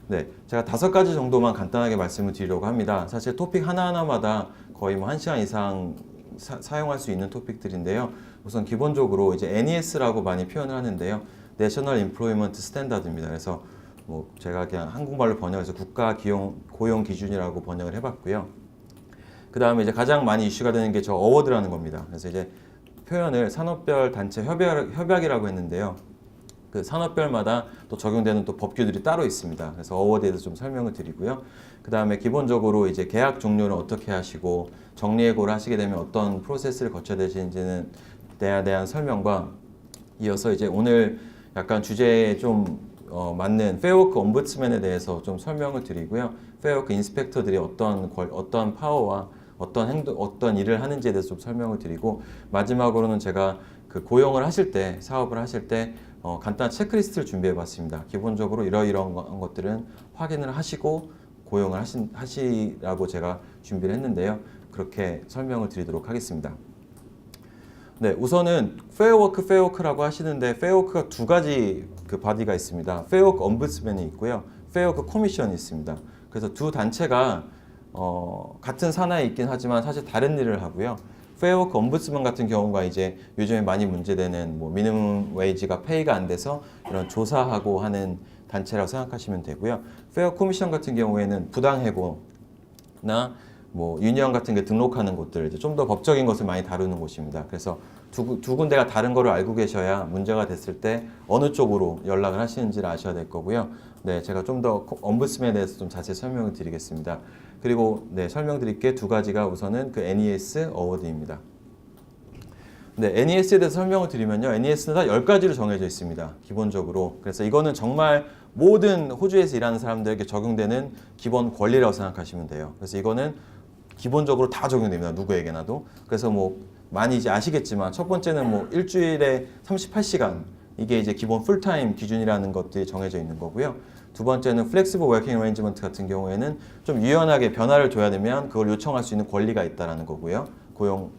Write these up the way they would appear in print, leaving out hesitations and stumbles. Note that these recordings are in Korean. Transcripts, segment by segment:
네, 제가 5가지 정도만 간단하게 말씀을 드리려고 합니다. 사실 토픽 하나하나마다 거의 뭐 1시간 이상 사용할 수 있는 토픽들인데요. 우선 기본적으로 이제 NES라고 많이 표현을 하는데요. National Employment Standard입니다. 그래서 뭐 제가 그냥 한국말로 번역해서 국가 고용 기준이라고 번역을 해봤고요. 그 다음에 이제 가장 많이 이슈가 되는 게 저 어워드라는 겁니다. 그래서 이제 표현을 산업별 단체 협약이라고 했는데요. 그 산업별마다 또 적용되는 또 법규들이 따로 있습니다. 그래서 어워드에 대해서 좀 설명을 드리고요. 그 다음에 기본적으로 이제 계약 종료는 어떻게 하시고 정리해고를 하시게 되면 어떤 프로세스를 거쳐야 되시는지는 대한 설명과 이어서 이제 오늘 약간 주제에 좀 맞는 페어워크 엄부드스맨에 대해서 좀 설명을 드리고요. 페어워크 인스펙터들이 어떤 파워와 어떤 일을 하는지에 대해서 좀 설명을 드리고 마지막으로는 제가 그 고용을 하실 때 사업을 하실 때 간단한 체크리스트를 준비해 봤습니다. 기본적으로 이러이러한 것들은 확인을 하시고 고용을 하시라고 제가 준비를 했는데요. 그렇게 설명을 드리도록 하겠습니다. 네, 우선은 페어워크라고 하시는데 페어워크가 2가지 그 바디가 있습니다. 페어워크 엄부드스맨이 있고요. 페어워크 커미션이 있습니다. 그래서 두 단체가 같은 산하에 있긴 하지만 사실 다른 일을 하고요. 페어워크 엄부드스맨 같은 경우가 이제 요즘에 많이 문제되는 뭐 미니멈 웨이지가 페이가 안 돼서 이런 조사하고 하는 단체라고 생각하시면 되고요. 페어 커미션 같은 경우에는 부당해고나 뭐 유니언 같은 게 등록하는 곳들 좀 더 법적인 것을 많이 다루는 곳입니다. 그래서 두 군데가 다른 거를 알고 계셔야 문제가 됐을 때 어느 쪽으로 연락을 하시는지를 아셔야 될 거고요. 네, 제가 좀 더 엄부드스맨에 대해서 좀 자세히 설명을 드리겠습니다. 그리고 네, 설명드릴 게 2가지가 우선은 그 NES 어워드입니다. 네, NES에 대해서 설명을 드리면요. NES는 다 10가지로 정해져 있습니다. 기본적으로. 그래서 이거는 정말 모든 호주에서 일하는 사람들에게 적용되는 기본 권리라고 생각하시면 돼요. 그래서 이거는 기본적으로 다 적용됩니다. 누구에게나도. 그래서 뭐 많이 이제 아시겠지만 첫 번째는 뭐 일주일에 38시간 이게 이제 기본 풀타임 기준이라는 것들이 정해져 있는 거고요. 두 번째는 플렉시블 워킹 어레인지먼트 같은 경우에는 좀 유연하게 변화를 줘야 되면 그걸 요청할 수 있는 권리가 있다라는 거고요.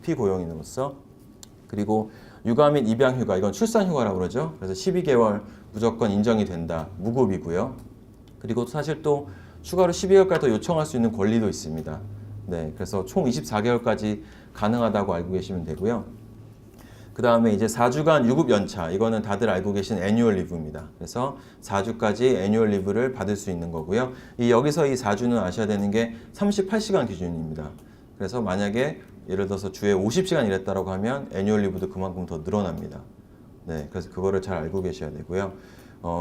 피고용인으로서. 그리고 육아 및 입양 휴가 이건 출산 휴가라고 그러죠. 그래서 12개월 무조건 인정이 된다. 무급이고요. 그리고 사실 또 추가로 12개월까지 더 요청할 수 있는 권리도 있습니다. 네, 그래서 총 24개월까지 가능하다고 알고 계시면 되고요. 그 다음에 이제 4주간 유급 연차 이거는 다들 알고 계신 애뉴얼 리브입니다. 그래서 4주까지 애뉴얼 리브를 받을 수 있는 거고요. 여기서 이 4주는 아셔야 되는 게 38시간 기준입니다. 그래서 만약에 예를 들어서 주에 50시간 일했다고 하면 애뉴얼 리브도 그만큼 더 늘어납니다. 네, 그래서 그거를 잘 알고 계셔야 되고요.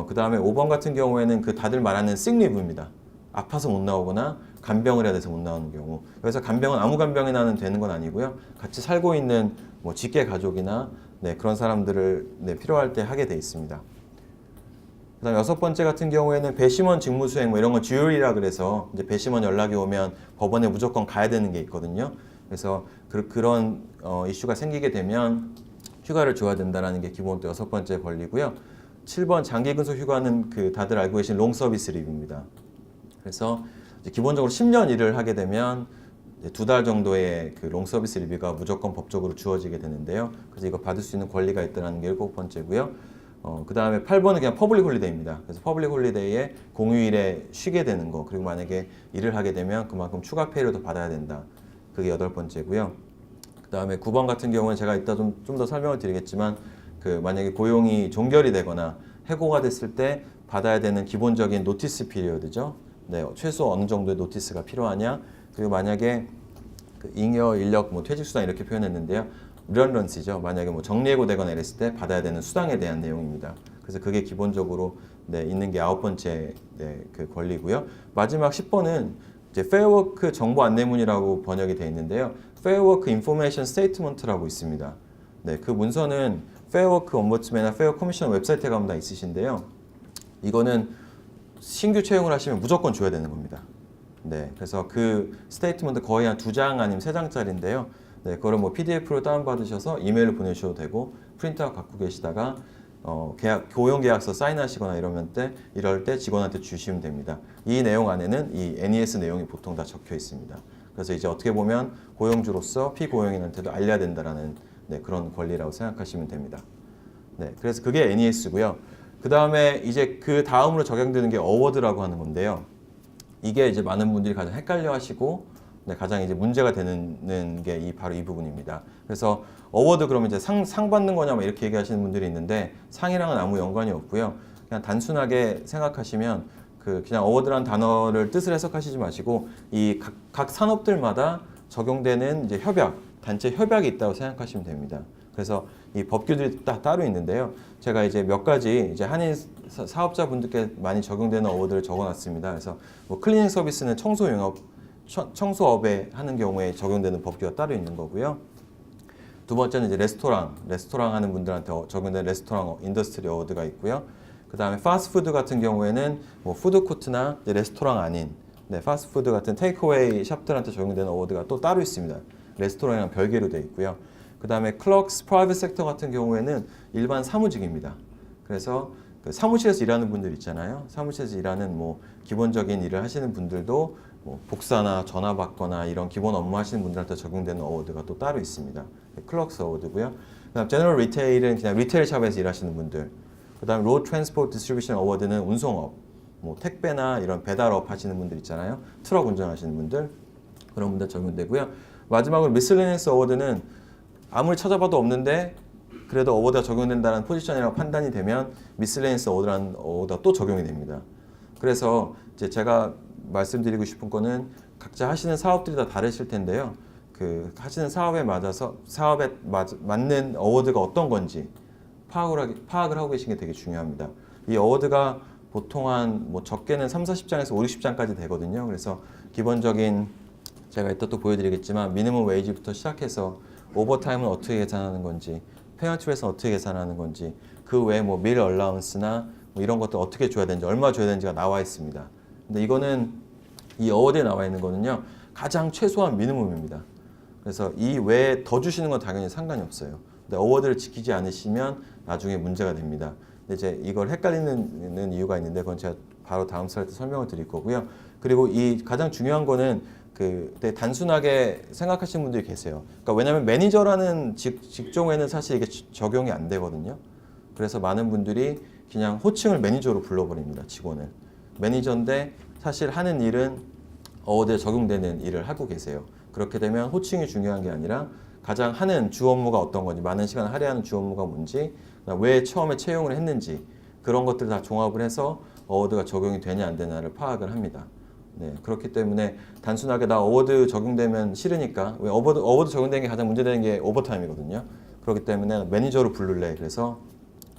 그 다음에 5번 같은 경우에는 그 다들 말하는 식리브입니다. 아파서 못 나오거나 간병을 해야 돼서 못 나오는 경우. 그래서 간병은 아무 간병이나는 되는 건 아니고요. 같이 살고 있는 뭐 직계 가족이나 네, 그런 사람들을 네, 필요할 때 하게 돼 있습니다. 그다음 6번째 같은 경우에는 배심원 직무수행 뭐 이런 건 듀얼이라 그래서 이제 배심원 연락이 오면 법원에 무조건 가야 되는 게 있거든요. 그래서 그런 이슈가 생기게 되면 휴가를 줘야 된다는 게 기본 또 6번째 권리고요. 7번 장기 근속 휴가는 그 다들 알고 계신 롱 서비스 리브입니다. 그래서 이제 기본적으로 10년 일을 하게 되면 2달 정도의 그 롱 서비스 리뷰가 무조건 법적으로 주어지게 되는데요. 그래서 이거 받을 수 있는 권리가 있다는 게 7번째고요. 그 다음에 8번은 그냥 퍼블릭 홀리데이입니다. 그래서 퍼블릭 홀리데이에 공휴일에 쉬게 되는 거, 그리고 만약에 일을 하게 되면 그만큼 추가 페이를 더 받아야 된다. 그게 8번째고요. 그 다음에 9번 같은 경우는 제가 이따 좀 더 설명을 드리겠지만 그 만약에 고용이 종결이 되거나 해고가 됐을 때 받아야 되는 기본적인 노티스 피리어드죠. 네, 최소 어느 정도의 노티스가 필요하냐. 그리고 만약에 그 잉여, 인력, 뭐 퇴직수당 이렇게 표현했는데요. 리던던시죠. 만약에 뭐 정리해고되거나 이랬을 때 받아야 되는 수당에 대한 내용입니다. 그래서 그게 기본적으로 네, 있는 게 9번째 네, 그 권리고요. 마지막 10번은 이제 페어워크 정보 안내문이라고 번역이 되어 있는데요. 페어워크 인포메이션 스테이트먼트라고 있습니다. 네, 그 문서는 페어워크 엄부드스맨이나 페어 커미션 웹사이트에 가면 다 있으신데요. 이거는 신규 채용을 하시면 무조건 줘야 되는 겁니다. 네, 그래서 그 스테이트먼트 거의 한 2장 아니면 3장짜리인데요. 네, 그거를 뭐 PDF로 다운받으셔서 이메일로 보내주셔도 되고 프린트아웃 갖고 계시다가 고용계약서 사인하시거나 이럴 때 직원한테 주시면 됩니다. 이 내용 안에는 이 NES 내용이 보통 다 적혀 있습니다. 그래서 이제 어떻게 보면 고용주로서 피고용인한테도 알려야 된다라는 네, 그런 권리라고 생각하시면 됩니다. 네, 그래서 그게 NES고요. 그 다음에 이제 그 다음으로 적용되는 게 어워드라고 하는 건데요. 이게 이제 많은 분들이 가장 헷갈려 하시고 네, 가장 이제 문제가 되는 게 바로 이 부분입니다. 그래서 어워드 그러면 이제 상 받는 거냐 뭐 이렇게 얘기하시는 분들이 있는데 상이랑은 아무 연관이 없고요. 그냥 단순하게 생각하시면 그냥 어워드라는 단어를 뜻을 해석하시지 마시고 이 각 산업들마다 적용되는 이제 협약, 단체 협약이 있다고 생각하시면 됩니다. 그래서 이 법규들이 따로 있는데요. 제가 이제 몇 가지 이제 한인 사업자분들께 많이 적용되는 어워드를 적어놨습니다. 그래서 뭐 클리닝 서비스는 청소업에 하는 경우에 적용되는 법규가 따로 있는 거고요. 두 번째는 이제 레스토랑 하는 분들한테 적용되는 레스토랑 인더스트리 어워드가 있고요. 그 다음에 파스트푸드 같은 경우에는 뭐 푸드코트나 레스토랑 아닌 파스트푸드 같은 테이크어웨이 샵들한테 적용되는 어워드가 또 따로 있습니다. 레스토랑이랑 별개로 되어 있고요. 그 다음에 클럭스 프라이빗 섹터 같은 경우에는 일반 사무직입니다. 그래서 그 사무실에서 일하는 분들 있잖아요. 사무실에서 일하는 뭐 기본적인 일을 하시는 분들도 뭐 복사나 전화 받거나 이런 기본 업무 하시는 분들한테 적용되는 어워드가 또 따로 있습니다. 클럭스 어워드고요. 그다음 제너럴 리테일은 그냥 리테일 샵에서 일하시는 분들. 그다음 로드 트랜스포트 디스트리뷰션 어워드는 운송업, 뭐 택배나 이런 배달업 하시는 분들 있잖아요. 트럭 운전하시는 분들 그런 분들 적용되고요. 마지막으로 미슬레니어스 어워드는 아무리 찾아봐도 없는데 그래도 어워드가 적용된다는 포지션이라고 판단이 되면 미슬레니어스 어워드라는 어워드가 또 적용이 됩니다. 그래서 이제 제가 말씀드리고 싶은 거는 각자 하시는 사업들이 다 다르실 텐데요. 그 하시는 사업에 맞는 어워드가 어떤 건지 파악을 하고 계신 게 되게 중요합니다. 이 어워드가 보통 한 뭐 적게는 3, 40장에서 5, 60장까지 되거든요. 그래서 기본적인 제가 이따 또 보여드리겠지만 미니멈 웨이지부터 시작해서 오버타임은 어떻게 계산하는 건지, 페널티에서 어떻게 계산하는 건지, 그 외에 뭐 밀 얼라운스나 뭐 이런 것들 어떻게 줘야 되는지, 얼마 줘야 되는지가 나와 있습니다. 근데 이거는 이 어워드에 나와 있는 거는요 가장 최소한 미니멈입니다. 그래서 이 외에 더 주시는 건 당연히 상관이 없어요. 근데 어워드를 지키지 않으시면 나중에 문제가 됩니다. 근데 이제 이걸 헷갈리는 이유가 있는데 그건 제가 바로 다음 슬라이드 설명을 드릴 거고요. 그리고 이 가장 중요한 거는 되게 단순하게 생각하시는 분들이 계세요. 그러니까 왜냐하면 매니저라는 직종에는 사실 이게 적용이 안 되거든요. 그래서 많은 분들이 그냥 호칭을 매니저로 불러버립니다. 직원을. 매니저인데 사실 하는 일은 어워드에 적용되는 일을 하고 계세요. 그렇게 되면 호칭이 중요한 게 아니라 가장 하는 주 업무가 어떤 건지, 많은 시간을 할애하는 주 업무가 뭔지, 왜 처음에 채용을 했는지 그런 것들 다 종합을 해서 어워드가 적용이 되냐 안 되냐를 파악을 합니다. 네, 그렇기 때문에 단순하게 나 어워드 적용되면 싫으니까 왜 어워드 적용되는 게 가장 문제되는 게 오버타임이거든요. 그렇기 때문에 매니저로 부를래. 그래서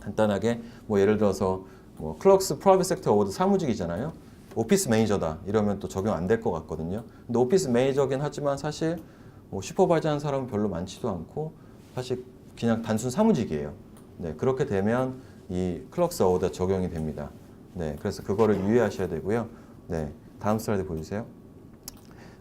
간단하게 뭐 예를 들어서 뭐 클럭스 프라이빗 섹터 어워드 사무직이잖아요. 오피스 매니저다 이러면 또 적용 안 될 것 같거든요. 근데 오피스 매니저긴 하지만 사실 뭐 슈퍼바이저 하는 사람은 별로 많지도 않고 사실 그냥 단순 사무직이에요. 네, 그렇게 되면 이 클럭스 어워드가 적용이 됩니다. 네, 그래서 그거를 유의하셔야 되고요. 네, 다음 슬라이드 보여주세요.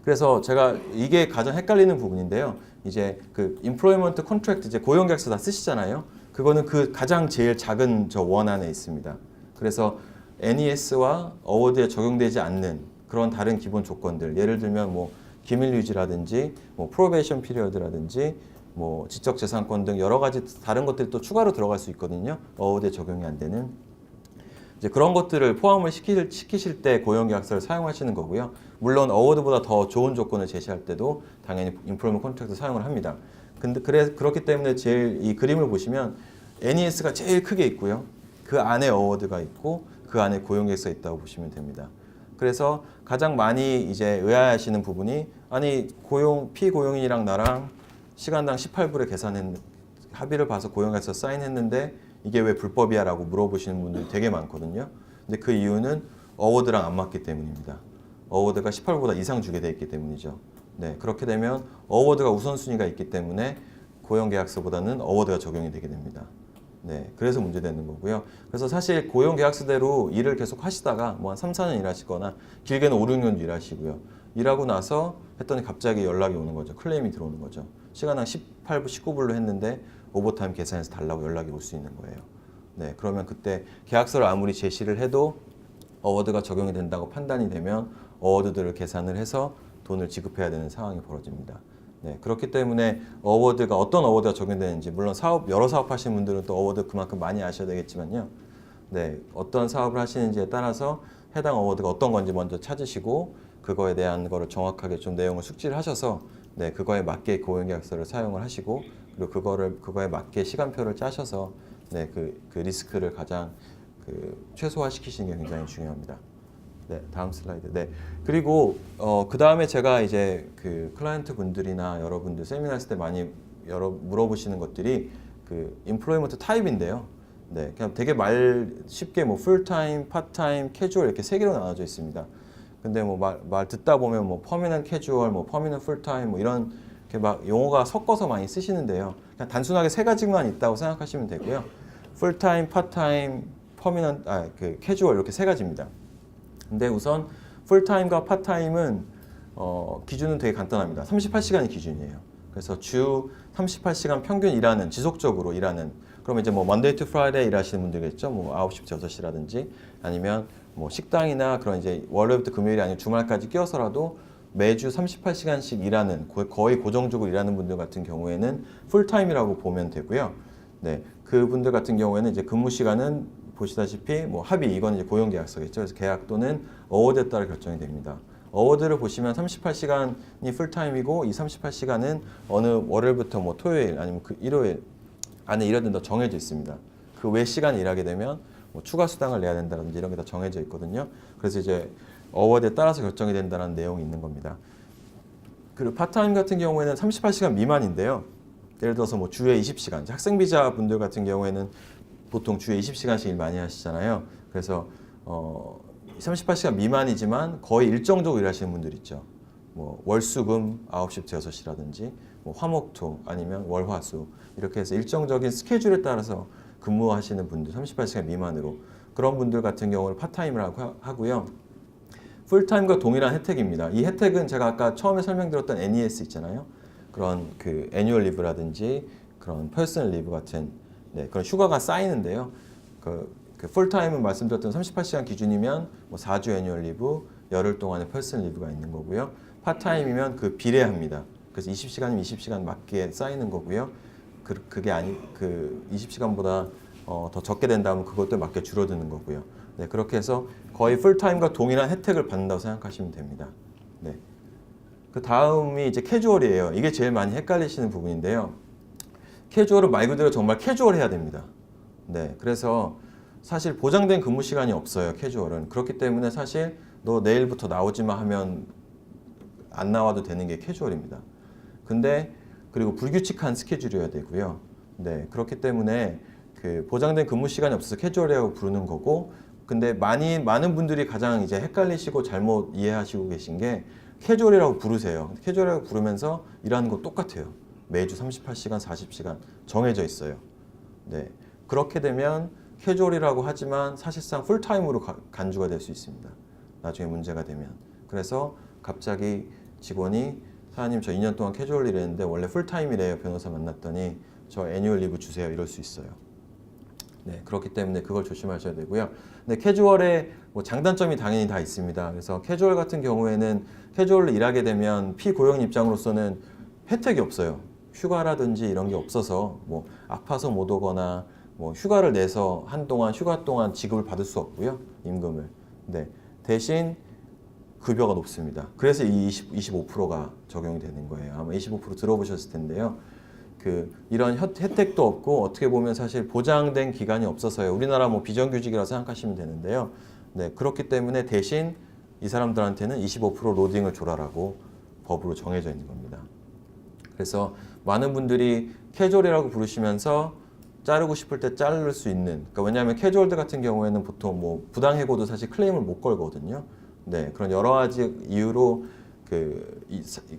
그래서 제가 이게 가장 헷갈리는 부분인데요. 이제 그 임플로이먼트 컨트랙트 이제 고용계약서 다 쓰시잖아요. 그거는 그 가장 제일 작은 저 원 안에 있습니다. 그래서 NES와 어워드에 적용되지 않는 그런 다른 기본 조건들, 예를 들면 뭐 기밀 유지라든지 뭐 프로베이션 피리어드라든지 뭐 지적재산권 등 여러 가지 다른 것들이 또 추가로 들어갈 수 있거든요. 어워드에 적용이 안 되는 이제 그런 것들을 포함을 시키실 때 고용계약서를 사용하시는 거고요. 물론 어워드보다 더 좋은 조건을 제시할 때도 당연히 인플로이먼트 컨트랙트 사용을 합니다. 근데 그렇기 때문에 제일 이 그림을 보시면 NES가 제일 크게 있고요. 그 안에 어워드가 있고 그 안에 고용계약서가 있다고 보시면 됩니다. 그래서 가장 많이 이제 의아해하시는 부분이 아니 피고용인이랑 나랑 시간당 18불에 합의를 봐서 고용계약서 사인했는데 이게 왜 불법이야 라고 물어보시는 분들이 되게 많거든요. 근데 그 이유는 어워드랑 안 맞기 때문입니다. 어워드가 18보다 이상 주게 돼 있기 때문이죠. 네, 그렇게 되면 어워드가 우선순위가 있기 때문에 고용계약서보다는 어워드가 적용이 되게 됩니다. 네, 그래서 문제되는 거고요. 그래서 사실 고용계약서대로 일을 계속 하시다가 뭐 한 3, 4년 일하시거나 길게는 5, 6년 일하시고요. 일하고 나서 했더니 갑자기 연락이 오는 거죠. 클레임이 들어오는 거죠. 시간당 18불, 19불로 했는데 오버타임 계산해서 달라고 연락이 올 수 있는 거예요. 네, 그러면 그때 계약서를 아무리 제시를 해도 어워드가 적용이 된다고 판단이 되면 어워드들을 계산을 해서 돈을 지급해야 되는 상황이 벌어집니다. 네, 그렇기 때문에 어워드가 어떤 어워드가 적용되는지 물론 여러 사업 하시는 분들은 또 어워드 그만큼 많이 아셔야 되겠지만요. 네, 어떤 사업을 하시는지에 따라서 해당 어워드가 어떤 건지 먼저 찾으시고 그거에 대한 거를 정확하게 좀 내용을 숙지를 하셔서 네, 그거에 맞게 고용계약서를 사용을 하시고 그리고 그거에 맞게 시간표를 짜셔서 네, 그 리스크를 가장 최소화시키시는 게 굉장히 중요합니다. 네, 다음 슬라이드. 네, 그리고 그 다음에 제가 이제 그 클라이언트 분들이나 여러분들 세미나 했을 때 많이 물어보시는 것들이 그 임플로이먼트 타입인데요. 네, 그냥 되게 쉽게 뭐 풀타임, 파트타임, 캐주얼 이렇게 세 개로 나눠져 있습니다. 근데 뭐 말 듣다 보면 뭐 퍼미넌트 캐주얼, 뭐 퍼미넌트 풀타임 뭐 이런 이렇게 막 용어가 섞어서 많이 쓰시는데요. 그냥 단순하게 세 가지만 있다고 생각하시면 되고요. 풀타임, 파트타임, 그 캐주얼 이렇게 세 가지입니다. 근데 우선 풀타임과 파트타임은 기준은 되게 간단합니다. 38시간이 기준이에요. 그래서 주 38시간 평균 일하는, 지속적으로 일하는, 그러면 이제 뭐 Monday to Friday 일하시는 분들겠죠. 뭐 9시부터 6시라든지 아니면 뭐 식당이나 그런 이제 월요일부터 금요일이 아니고 주말까지 끼워서라도 매주 38시간씩 일하는, 거의 고정적으로 일하는 분들 같은 경우에는 풀타임이라고 보면 되고요. 네, 그분들 같은 경우에는 이제 근무 시간은 보시다시피 뭐 합의, 이건 이제 고용계약서겠죠. 그래서 계약 또는 어워드에 따라 결정이 됩니다. 어워드를 보시면 38시간이 풀타임이고 이 38시간은 어느 월요일부터 뭐 토요일 아니면 그 일요일 안에 일해야 된다 정해져 있습니다. 그 외 시간 일하게 되면 뭐 추가 수당을 내야 된다든지 이런 게 다 정해져 있거든요. 그래서 이제 어워드에 따라서 결정이 된다는 내용이 있는 겁니다. 그리고 파트타임 같은 경우에는 38시간 미만인데요. 예를 들어서 뭐 주에 20시간, 학생 비자 분들 같은 경우에는 보통 주에 20시간씩 일 많이 하시잖아요. 그래서 38시간 미만이지만 거의 일정적으로 일하시는 분들 있죠. 뭐 월수금 9시부터 6시라든지 뭐 화목토 아니면 월화수 이렇게 해서 일정적인 스케줄에 따라서 근무하시는 분들 38시간 미만으로 그런 분들 같은 경우를 파트타임이라고 하고요. 풀타임과 동일한 혜택입니다. 이 혜택은 제가 아까 처음에 설명드렸던 NES 있잖아요. 그런 그 애뉴얼 리브라든지 그런 퍼스널 리브 같은 네, 그런 휴가가 쌓이는데요. 그 풀타임은 말씀드렸던 38시간 기준이면 뭐 4주 애뉴얼 리브, 열흘 동안의 퍼스널 리브가 있는 거고요. 파트타임이면 그 비례합니다. 그래서 20시간이면 20시간 맞게 쌓이는 거고요. 그게 아니 그 20시간보다 더 적게 된다면 그것도 맞게 줄어드는 거고요. 네, 그렇게 해서 거의 풀타임과 동일한 혜택을 받는다고 생각하시면 됩니다. 네. 그 다음이 이제 캐주얼이에요. 이게 제일 많이 헷갈리시는 부분인데요. 캐주얼은 말 그대로 정말 캐주얼해야 됩니다. 네, 그래서 사실 보장된 근무 시간이 없어요. 캐주얼은. 그렇기 때문에 사실 너 내일부터 나오지 마 하면 안 나와도 되는 게 캐주얼입니다. 근데 그리고 불규칙한 스케줄이어야 되고요. 네, 그렇기 때문에 그 보장된 근무 시간이 없어서 캐주얼이라고 부르는 거고, 근데 많은 분들이 가장 이제 헷갈리시고 잘못 이해하시고 계신 게 캐주얼이라고 부르세요. 캐주얼이라고 부르면서 일하는 거 똑같아요. 매주 38시간, 40시간 정해져 있어요. 네, 그렇게 되면 캐주얼이라고 하지만 사실상 풀타임으로 간주가 될 수 있습니다. 나중에 문제가 되면. 그래서 갑자기 직원이 사장님 저 2년 동안 캐주얼 일했는데 원래 풀타임이래요. 변호사 만났더니 저 애뉴얼 리브 주세요. 이럴 수 있어요. 네, 그렇기 때문에 그걸 조심하셔야 되고요. 근데 캐주얼의 뭐 장단점이 당연히 다 있습니다. 그래서 캐주얼 같은 경우에는 캐주얼로 일하게 되면 피고용 입장으로서는 혜택이 없어요. 휴가라든지 이런 게 없어서 뭐 아파서 못 오거나 뭐 휴가를 내서 한동안 휴가 동안 지급을 받을 수 없고요. 임금을. 네, 대신 급여가 높습니다. 그래서 이 25%가 적용이 되는 거예요. 아마 25% 들어보셨을 텐데요. 이런 혜택도 없고 어떻게 보면 사실 보장된 기간이 없어서요. 우리나라 뭐 비정규직이라고 생각하시면 되는데요. 네, 그렇기 때문에 대신 이 사람들한테는 25% 로딩을 줘라라고 법으로 정해져 있는 겁니다. 그래서 많은 분들이 캐주얼이라고 부르시면서 자르고 싶을 때 자를 수 있는, 그러니까 왜냐하면 캐주얼들 같은 경우에는 보통 뭐 부당해고도 사실 클레임을 못 걸거든요. 네, 그런 여러 가지 이유로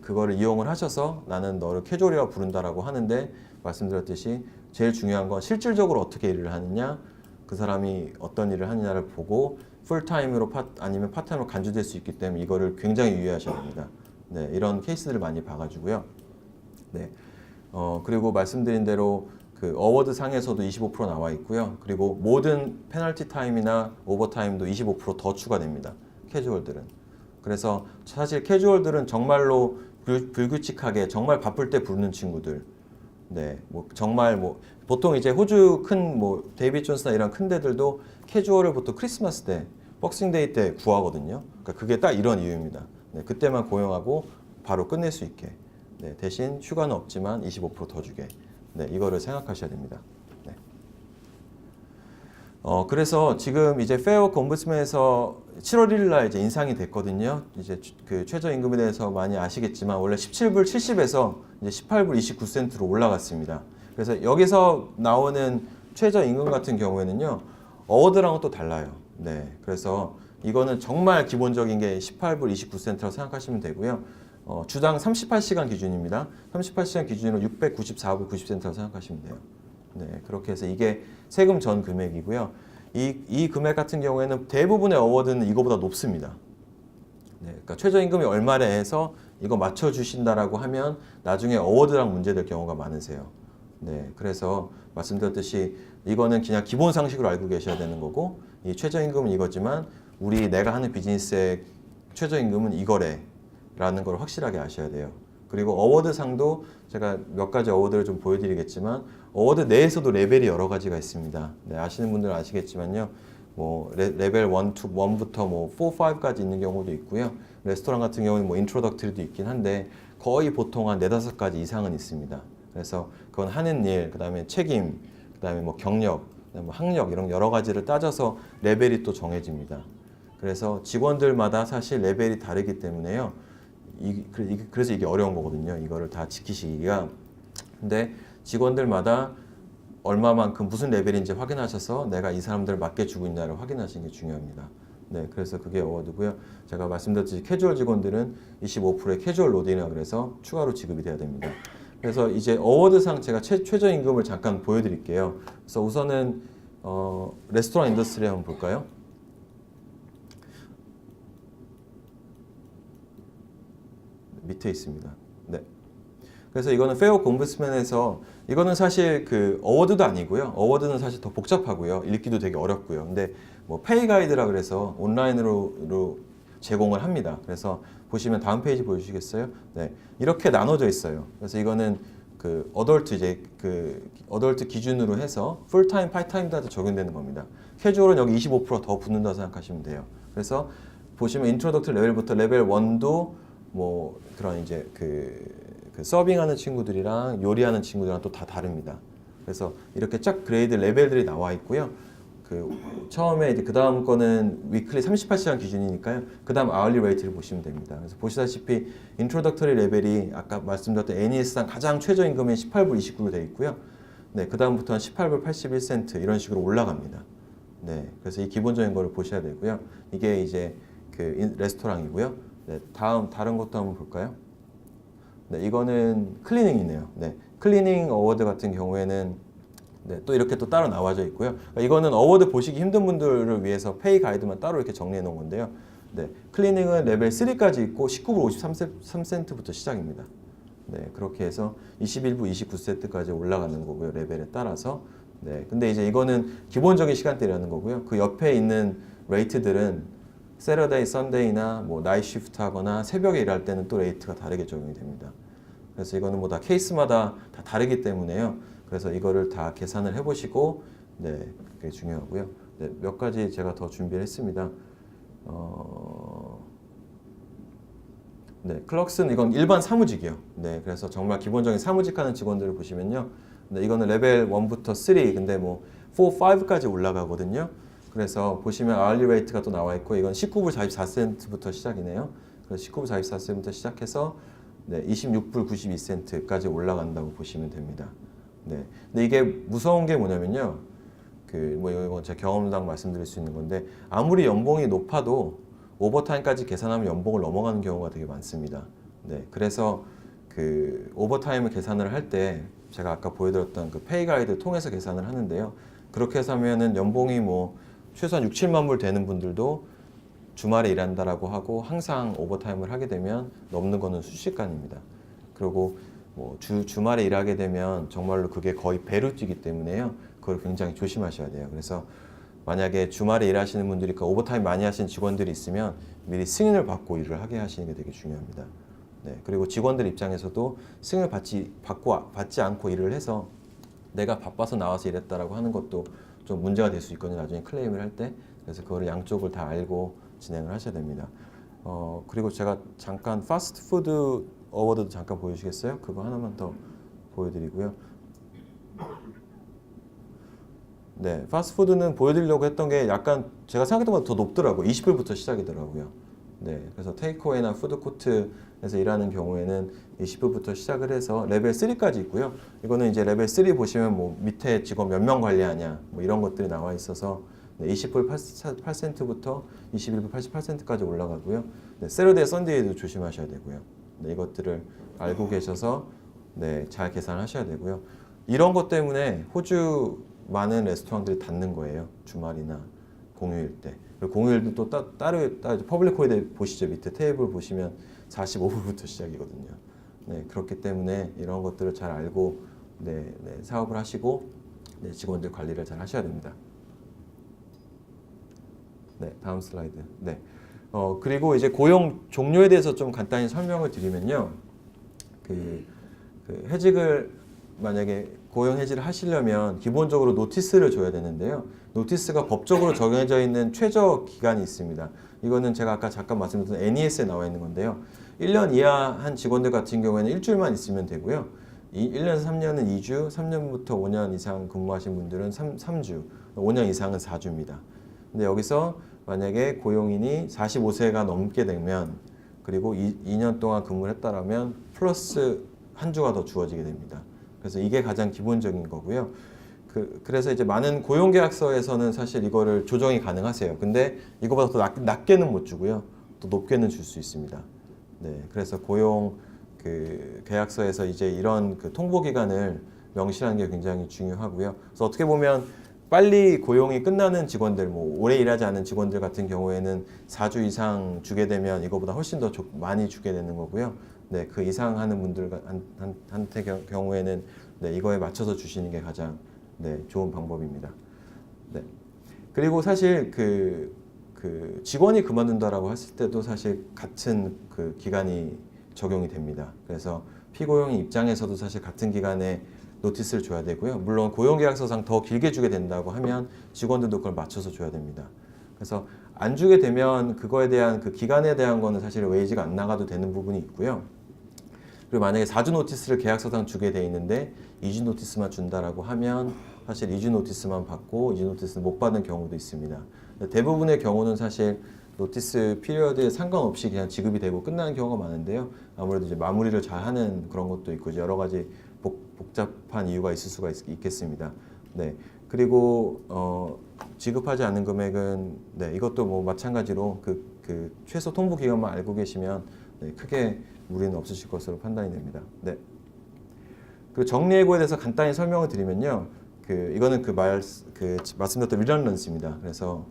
그거를 이용을 하셔서 나는 너를 캐주얼이라고 부른다라고 하는데, 말씀드렸듯이 제일 중요한 건 실질적으로 어떻게 일을 하느냐, 그 사람이 어떤 일을 하느냐를 보고 풀타임으로 아니면 파트타임으로 간주될 수 있기 때문에 이거를 굉장히 유의하셔야 됩니다. 네, 이런 케이스들을 많이 봐가지고요. 네, 그리고 말씀드린 대로 그 어워드 상에서도 25% 나와 있고요. 그리고 모든 페널티 타임이나 오버타임도 25% 더 추가됩니다. 캐주얼들은. 그래서 사실 캐주얼들은 정말로 불규칙하게 정말 바쁠 때 부르는 친구들, 네, 뭐 정말 뭐 보통 이제 호주 큰 뭐 데이비 존스나 이런 큰 데들도 캐주얼을 보통 크리스마스 때, 복싱데이 때 구하거든요. 그러니까 그게 딱 이런 이유입니다. 네, 그때만 고용하고 바로 끝낼 수 있게. 네, 대신 휴가는 없지만 25%더 주게. 네, 이거를 생각하셔야 됩니다. 네. 그래서 지금 이제 페어워크 옴부dsman에서 7월 1일 날 이제 인상이 됐거든요. 이제 그 최저임금에 대해서 많이 아시겠지만 원래 17불 70에서 이제 18불 29센트로 올라갔습니다. 그래서 여기서 나오는 최저임금 같은 경우에는요, 어워드랑은 또 달라요. 네, 그래서 이거는 정말 기본적인 게 18불 29센트라고 생각하시면 되고요. 주당 38시간 기준입니다. 38시간 기준으로 694불 90센트라고 생각하시면 돼요. 네, 그렇게 해서 이게 세금 전 금액이고요. 이 금액 같은 경우에는 대부분의 어워드는 이거보다 높습니다. 네, 그러니까 최저임금이 얼마래 해서 이거 맞춰주신다라고 하면 나중에 어워드랑 문제될 경우가 많으세요. 네, 그래서 말씀드렸듯이 이거는 그냥 기본 상식으로 알고 계셔야 되는 거고, 이 최저임금은 이거지만 내가 하는 비즈니스의 최저임금은 이거래 라는 걸 확실하게 아셔야 돼요. 그리고 어워드상도 제가 몇 가지 어워드를 좀 보여드리겠지만 어워드 내에서도 레벨이 여러 가지가 있습니다. 네, 아시는 분들은 아시겠지만요. 뭐 레벨 1부터 뭐 4, 5까지 있는 경우도 있고요. 레스토랑 같은 경우는 뭐 인트로덕터리도 있긴 한데 거의 보통 한 4-5가지 이상은 있습니다. 그래서 그건 하는 일, 그다음에 책임, 그다음에 뭐 경력, 그다음에 뭐 학력 이런 여러 가지를 따져서 레벨이 또 정해집니다. 그래서 직원들마다 사실 레벨이 다르기 때문에요. 그래서 이게 어려운 거거든요. 이거를 다 지키시기가. 근데 직원들마다 얼마만큼 무슨 레벨인지 확인하셔서 내가 이 사람들을 맞게 주고 있냐를 확인하시는 게 중요합니다. 네, 그래서 그게 어워드고요. 제가 말씀드렸듯이 캐주얼 직원들은 25%의 캐주얼 로딩이라 그래서 추가로 지급이 돼야 됩니다. 그래서 이제 어워드상 제가 최저임금을 잠깐 보여드릴게요. 그래서 우선은 레스토랑 인더스트리 한번 볼까요? 밑에 있습니다. 네. 그래서 이거는 페어워크 옴부dsman에서 이거는 사실 그 어워드도 아니고요. 어워드는 사실 더 복잡하고요. 읽기도 되게 어렵고요. 근데 뭐 페이 가이드라 그래서 온라인으로 제공을 합니다. 그래서 보시면 다음 페이지 보여주시겠어요? 네. 이렇게 나눠져 있어요. 그래서 이거는 그 어덜트 기준으로 해서 풀타임, 파트타임도 적용되는 겁니다. 캐주얼은 여기 25%더 붙는다고 생각하시면 돼요. 그래서 보시면 인트로덕트 레벨부터 레벨 1도 뭐 그런 이제 그 서빙하는 친구들이랑 요리하는 친구들이랑 또 다 다릅니다. 그래서 이렇게 쫙 그레이드 레벨들이 나와 있고요. 그 처음에 이제 그 다음 거는 위클리 38시간 기준이니까요. 그 다음 아울리 레이트를 보시면 됩니다. 그래서 보시다시피 인트로덕터리 레벨이 아까 말씀드렸던 NES상 가장 최저임금이 18불 29로 되어 있고요. 네, 그 다음부터는 18불 81센트 이런 식으로 올라갑니다. 네, 그래서 이 기본적인 거를 보셔야 되고요. 이게 이제 그 레스토랑이고요. 네, 다른 것도 한번 볼까요? 네, 이거는 클리닝이네요. 네, 클리닝 어워드 같은 경우에는 네, 또 이렇게 또 따로 나와져 있고요. 그러니까 이거는 어워드 보시기 힘든 분들을 위해서 페이 가이드만 따로 이렇게 정리해 놓은 건데요. 네, 클리닝은 레벨 3까지 있고 19불 53센트부터 시작입니다. 네, 그렇게 해서 21불 29센트까지 올라가는 거고요. 레벨에 따라서. 네, 근데 이제 이거는 기본적인 시간대라는 거고요. 그 옆에 있는 레이트들은 세러데이, 선데이나 뭐 나이 쉬프트 하거나 새벽에 일할 때는 또 레이트가 다르게 적용이 됩니다. 그래서 이거는 뭐 다 케이스마다 다 다르기 때문에요. 그래서 이거를 다 계산을 해보시고, 네, 그게 중요하고요. 네, 몇 가지 제가 더 준비를 했습니다. 네, 클럭스는 이건 일반 사무직이요. 네, 그래서 정말 기본적인 사무직 하는 직원들을 보시면요. 네, 이거는 레벨 1부터 3, 근데 뭐 4, 5까지 올라가거든요. 그래서 보시면 아울리 레이트가 또 나와 있고 이건 19불 44센트부터 시작이네요. 그래서 19불 44센트부터 시작해서 네, 26불 92센트까지 올라간다고 보시면 됩니다. 네. 근데 이게 무서운 게 뭐냐면요. 뭐 이거 제 경험상 말씀드릴 수 있는 건데 아무리 연봉이 높아도 오버타임까지 계산하면 연봉을 넘어가는 경우가 되게 많습니다. 네. 그래서 그 오버타임을 계산을 할 때 제가 아까 보여드렸던 그 페이 가이드 통해서 계산을 하는데요. 그렇게 해서 하면은 연봉이 뭐 최소한 6, 7만 불 되는 분들도 주말에 일한다라고 하고 항상 오버타임을 하게 되면 넘는 거는 순식간입니다. 그리고 뭐 주말에 일하게 되면 정말로 그게 거의 배로 뛰기 때문에요. 그걸 굉장히 조심하셔야 돼요. 그래서 만약에 주말에 일하시는 분들이 오버타임 많이 하시는 직원들이 있으면 미리 승인을 받고 일을 하게 하시는 게 되게 중요합니다. 네, 그리고 직원들 입장에서도 승인을 받지 않고 일을 해서 내가 바빠서 나와서 일했다라고 하는 것도 좀 문제가 될 수 있거든요. 나중에 클레임을 할 때. 그래서 그거를 양쪽을 다 알고 진행을 하셔야 됩니다. 그리고 제가 잠깐 파스트푸드 어워드도 잠깐 보여주시겠어요? 그거 하나만 더 보여드리고요. 네, 파스트푸드는 보여드리려고 했던 게 약간 제가 생각했던 것보다 더 높더라고요. 20불부터 시작이더라고요. 네, 그래서 테이크어웨이나 푸드코트에서 일하는 경우에는 20불부터 시작을 해서 레벨 3까지 있고요. 이거는 이제 레벨 3 보시면 뭐 밑에 직원 몇 명 관리하냐 뭐 이런 것들이 나와 있어서 네, 20불 8센트부터 21불 88센트까지 올라가고요. 네, 세러데이 썬데이도 조심하셔야 되고요. 네, 이것들을 알고 계셔서 네, 잘 계산하셔야 되고요. 이런 것 때문에 호주 많은 레스토랑들이 닫는 거예요. 주말이나 공휴일 때. 그리고 공휴일도 또 따로 퍼블릭 홀리데이 보시죠. 밑에 테이블 보시면 45불부터 시작이거든요. 네, 그렇기 때문에 이런 것들을 잘 알고 네, 사업을 하시고 네, 직원들 관리를 잘 하셔야 됩니다. 네, 다음 슬라이드. 네. 그리고 이제 고용 종료에 대해서 좀 간단히 설명을 드리면요. 해직을 만약에 고용 해지를 하시려면 기본적으로 노티스를 줘야 되는데요. 노티스가 법적으로 정해져 있는 최저 기간이 있습니다. 이거는 제가 아까 잠깐 말씀드렸던 NES에 나와 있는 건데요. 1년 이하 한 직원들 같은 경우에는 일주일만 있으면 되고요. 1년에서 3년은 2주, 3년부터 5년 이상 근무하신 분들은 3주, 5년 이상은 4주입니다. 근데 여기서 만약에 고용인이 45세가 넘게 되면 그리고 2년 동안 근무를 했다라면 플러스 한 주가 더 주어지게 됩니다. 그래서 이게 가장 기본적인 거고요. 그래서 이제 많은 고용계약서에서는 사실 이거를 조정이 가능하세요. 근데 이거보다 더 낮게는 못 주고요. 또 높게는 줄 수 있습니다. 네, 그래서 고용 계약서에서 이제 이런 통보 기간을 명시하는 게 굉장히 중요하고요. 그래서 어떻게 보면 빨리 고용이 끝나는 직원들, 뭐 오래 일하지 않은 직원들 같은 경우에는 4주 이상 주게 되면 이거보다 훨씬 더 많이 주게 되는 거고요. 네, 그 이상 하는 분들한테 경우에는 네, 이거에 맞춰서 주시는 게 가장 네, 좋은 방법입니다. 네. 그리고 사실 직원이 그만둔다라고 했을 때도 사실 같은 기간이 적용이 됩니다. 그래서 피고용인 입장에서도 사실 같은 기간에 노티스를 줘야 되고요. 물론 고용계약서상 더 길게 주게 된다고 하면 직원들도 그걸 맞춰서 줘야 됩니다. 그래서 안 주게 되면 그거에 대한 기간에 대한 거는 사실 웨이지가 안 나가도 되는 부분이 있고요. 그리고 만약에 4주 노티스를 계약서상 주게 돼 있는데 2주 노티스만 준다라고 하면 사실 2주 노티스만 받고 2주 노티스는 못 받는 경우도 있습니다. 대부분의 경우는 사실 노티스 피리어드에 상관없이 그냥 지급이 되고 끝나는 경우가 많은데요. 아무래도 이제 마무리를 잘 하는 그런 것도 있고 여러 가지 복잡한 이유가 있을 수가 있겠습니다. 네. 그리고 지급하지 않는 금액은 네, 이것도 뭐 마찬가지로 최소 통보 기간만 알고 계시면 네, 크게 무리는 없으실 것으로 판단이 됩니다. 네. 그리고 정리해고에 대해서 간단히 설명을 드리면요. 이거는 말씀드렸던 리던런스입니다. 그래서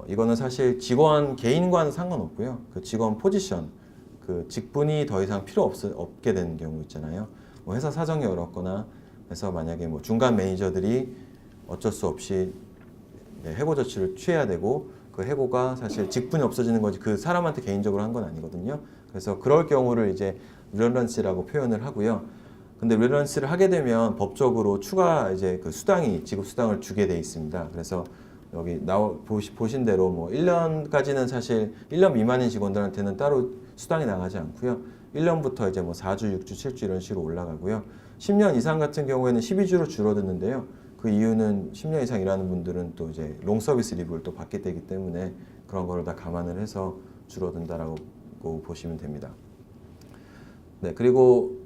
이거는 사실 직원 개인과는 상관없고요. 직원 포지션, 직분이 더 이상 없게 되는 경우 있잖아요. 뭐 회사 사정이 어렵거나 해서 만약에 뭐 중간 매니저들이 어쩔 수 없이 네, 해고 조치를 취해야 되고 그 해고가 사실 직분이 없어지는 거지 그 사람한테 개인적으로 한 건 아니거든요. 그래서 그럴 경우를 이제 리던런시라고 표현을 하고요. 근데 리던런시를 하게 되면 법적으로 추가 이제 지급 수당을 주게 돼 있습니다. 그래서 여기 보신 대로 뭐 1년까지는 사실 1년 미만인 직원들한테는 따로 수당이 나가지 않고요. 1년부터 이제 뭐 4주, 6주, 7주 이런 식으로 올라가고요. 10년 이상 같은 경우에는 12주로 줄어드는데요. 그 이유는 10년 이상 일하는 분들은 또 이제 롱 서비스 리브를 또 받게 되기 때문에 그런 거를 다 감안을 해서 줄어든다라고 보시면 됩니다. 네, 그리고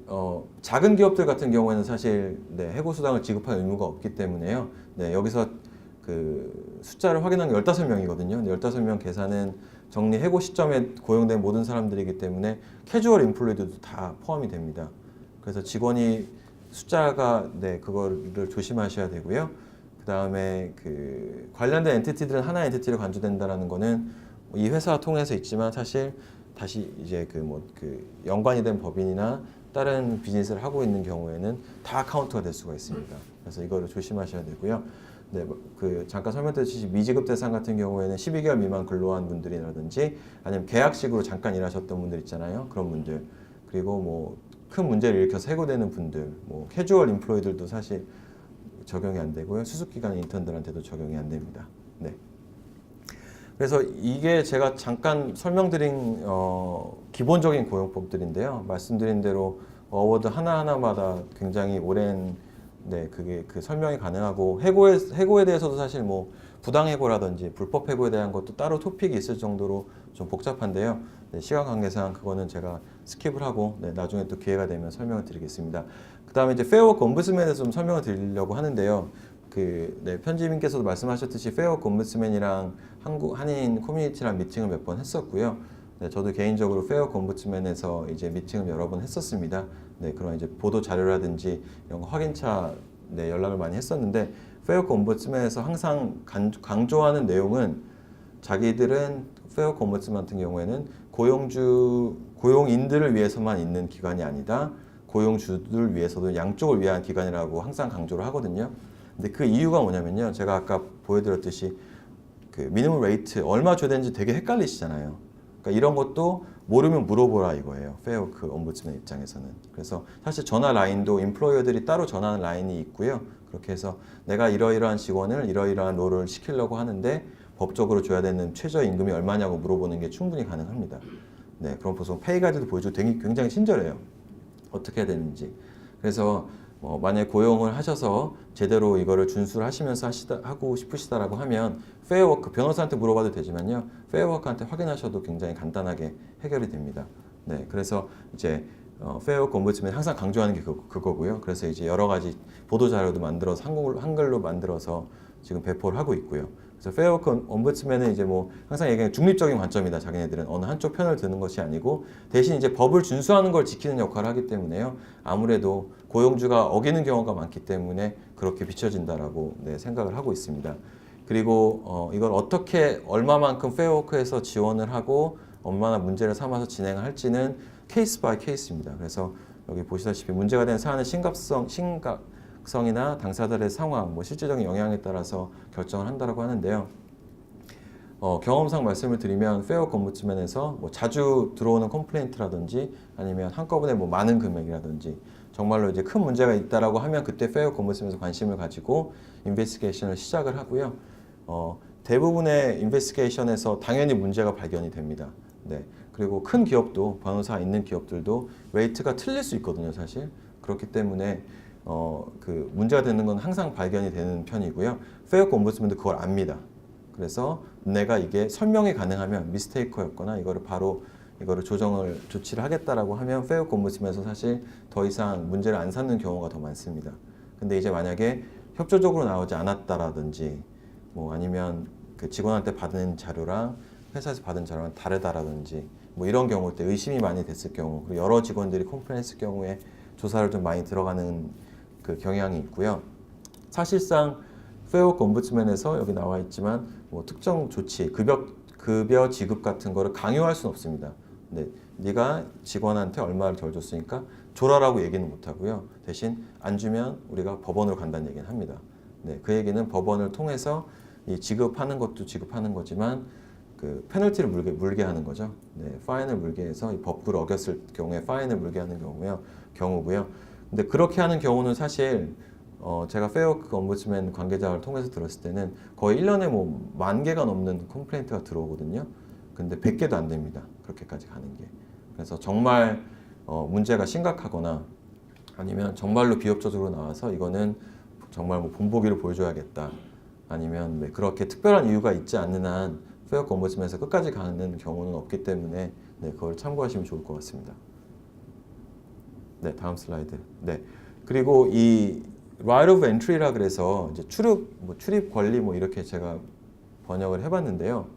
작은 기업들 같은 경우에는 사실 네, 해고 수당을 지급할 의무가 없기 때문에요. 네, 여기서 숫자를 확인한 게 15명이거든요. 15명 계산은 정리 해고 시점에 고용된 모든 사람들이기 때문에 캐주얼 인플루이드도 다 포함이 됩니다. 그래서 직원이 숫자가 네, 그거를 조심하셔야 되고요. 그다음에 관련된 엔티티들은 하나의 엔티티로 간주된다라는 거는 이 회사 통해서 있지만 사실 다시 이제 연관이 된 법인이나 다른 비즈니스를 하고 있는 경우에는 다 카운트가 될 수가 있습니다. 그래서 이거를 조심하셔야 되고요. 네, 잠깐 설명드렸듯이 미지급 대상 같은 경우에는 12개월 미만 근로한 분들이라든지 아니면 계약식으로 잠깐 일하셨던 분들 있잖아요. 그런 분들. 그리고 뭐 큰 문제를 일으켜서 해고되는 분들, 뭐 캐주얼 인플로이들도 사실 적용이 안 되고요. 수습기간 인턴들한테도 적용이 안 됩니다. 네. 그래서 이게 제가 잠깐 설명드린 기본적인 고용법들인데요. 말씀드린 대로 어워드 하나하나마다 굉장히 오랜 그게 그 설명이 가능하고 해고에 대해서도 사실 뭐 부당 해고라든지 불법 해고에 대한 것도 따로 토픽이 있을 정도로 좀 복잡한데요. 네, 시간 관계상 그거는 제가 스킵을 하고 나중에 또 기회가 되면 설명을 드리겠습니다. 그 다음에 이제 페어워크 엄부스맨에서 좀 설명을 드리려고 하는데요. 편집인께서도 말씀하셨듯이 페어워크 엄부스맨이랑 한인 커뮤니티랑 미팅을 몇 번 했었고요. 네, 저도 개인적으로 페어워크 엄부스맨에서 이제 미팅을 여러 번 했었습니다. 네, 그런 이제 보도 자료라든지 이런 거 확인차 연락을 많이 했었는데 페어워크 엄부스맨에서 항상 강조하는 내용은 자기들은 페어워크 엄부스맨 같은 경우에는 고용인들을 위해서만 있는 기관이 아니다. 고용주들 위해서도 양쪽을 위한 기관이라고 항상 강조를 하거든요. 근데 그 이유가 뭐냐면요. 제가 아까 보여드렸듯이 그 미니멈 레이트 얼마 줘야 되는지 되게 헷갈리시잖아요. 그러니까 이런 것도 모르면 물어보라 이거예요. 페어워크 엄부스맨 입장에서는. 그래서 사실 전화 라인도 임플로이어들이 따로 전화하는 라인이 있고요. 그렇게 해서 내가 이러이러한 직원을 이러이러한 롤을 시키려고 하는데 법적으로 줘야 되는 최저임금이 얼마냐고 물어보는 게 충분히 가능합니다. 네, 그럼 보통 페이 가이드도 보여주고 굉장히 친절해요. 어떻게 해야 되는지. 그래서 만약에 고용을 하셔서 제대로 이거를 준수를 하시면서 하고 싶으시다라고 하면 페어워크 변호사한테 물어봐도 되지만요. 페어워크한테 확인하셔도 굉장히 간단하게 해결이 됩니다. 네, 그래서 이제 페어워크 엄부스맨이 항상 강조하는 게 그거고요. 그래서 이제 여러 가지 보도 자료도 만들어서 한글로 만들어서 지금 배포를 하고 있고요. 그래서 페어워크 엄부스맨은 이제 뭐 항상 얘기하는 중립적인 관점이다. 자기네들은 어느 한쪽 편을 드는 것이 아니고 대신 이제 법을 준수하는 걸 지키는 역할을 하기 때문에요. 아무래도 고용주가 어기는 경우가 많기 때문에 그렇게 비춰진다라고 생각을 하고 있습니다. 그리고 이걸 어떻게 얼마만큼 페어워크에서 지원을 하고 얼마나 문제를 삼아서 진행을 할지는 케이스 바이 케이스입니다. 그래서 여기 보시다시피 문제가 되는 사안의 심각성이나 당사자들의 상황, 뭐 실질적인 영향에 따라서 결정을 한다라고 하는데요. 경험상 말씀을 드리면 페어워크 엄부스맨에서 뭐 자주 들어오는 컴플레인트라든지 아니면 한꺼번에 뭐 많은 금액이라든지 정말로 이제 큰 문제가 있다라고 하면 그때 페어워크 엄부스맨에서 관심을 가지고 인베스티게이션을 시작을 하고요. 대부분의 인베스티게이션에서 당연히 문제가 발견이 됩니다. 네. 그리고 큰 기업도 변호사 있는 기업들도 레이트가 틀릴 수 있거든요, 사실. 그렇기 때문에 그 문제가 되는 건 항상 발견이 되는 편이고요. 페어워크 엄부스맨도 그걸 압니다. 그래서 내가 이게 설명이 가능하면 미스테이커였거나 이거를 조치를 하겠다라고 하면 페어워크 엄부스맨에서 사실 더 이상 문제를 안 삼는 경우가 더 많습니다. 근데 이제 만약에 협조적으로 나오지 않았다라든지 뭐 아니면 그 직원한테 받은 자료랑 회사에서 받은 자료랑 다르다라든지 뭐 이런 경우 때 의심이 많이 됐을 경우 그리고 여러 직원들이 컴플레인했을 경우에 조사를 좀 많이 들어가는 그 경향이 있고요. 사실상 페어워크 엄부스맨에서 여기 나와 있지만 뭐 특정 조치, 급여 지급 같은 거를 강요할 수는 없습니다. 네, 네가 직원한테 얼마를 덜 줬으니까 줘라라고 얘기는 못 하고요. 대신 안 주면 우리가 법원으로 간다는 얘기는 합니다. 네, 그 얘기는 법원을 통해서 이 지급하는 것도 지급하는 거지만 그 페널티를 물게 하는 거죠. 네, 파인을 물게 해서 이 법규를 어겼을 경우에 파인을 물게 하는 경우고요. 근데 그렇게 하는 경우는 사실 제가 페어워크 엄부스맨 관계자를 통해서 들었을 때는 거의 1년에 뭐 10,000개가 넘는 컴플레인트가 들어오거든요. 근데 100개도 안 됩니다. 그렇게까지 가는 게. 그래서 정말 문제가 심각하거나 아니면 정말로 비협조적으로 나와서 이거는 정말 뭐 본보기를 보여줘야겠다. 아니면 그렇게 특별한 이유가 있지 않는 한 페어워크 엄부스맨에서 끝까지 가는 경우는 없기 때문에 그걸 참고하시면 좋을 것 같습니다. 네, 다음 슬라이드. 네, 그리고 이 right of entry라 그래서 이제 출입 권리 뭐 이렇게 제가 번역을 해봤는데요.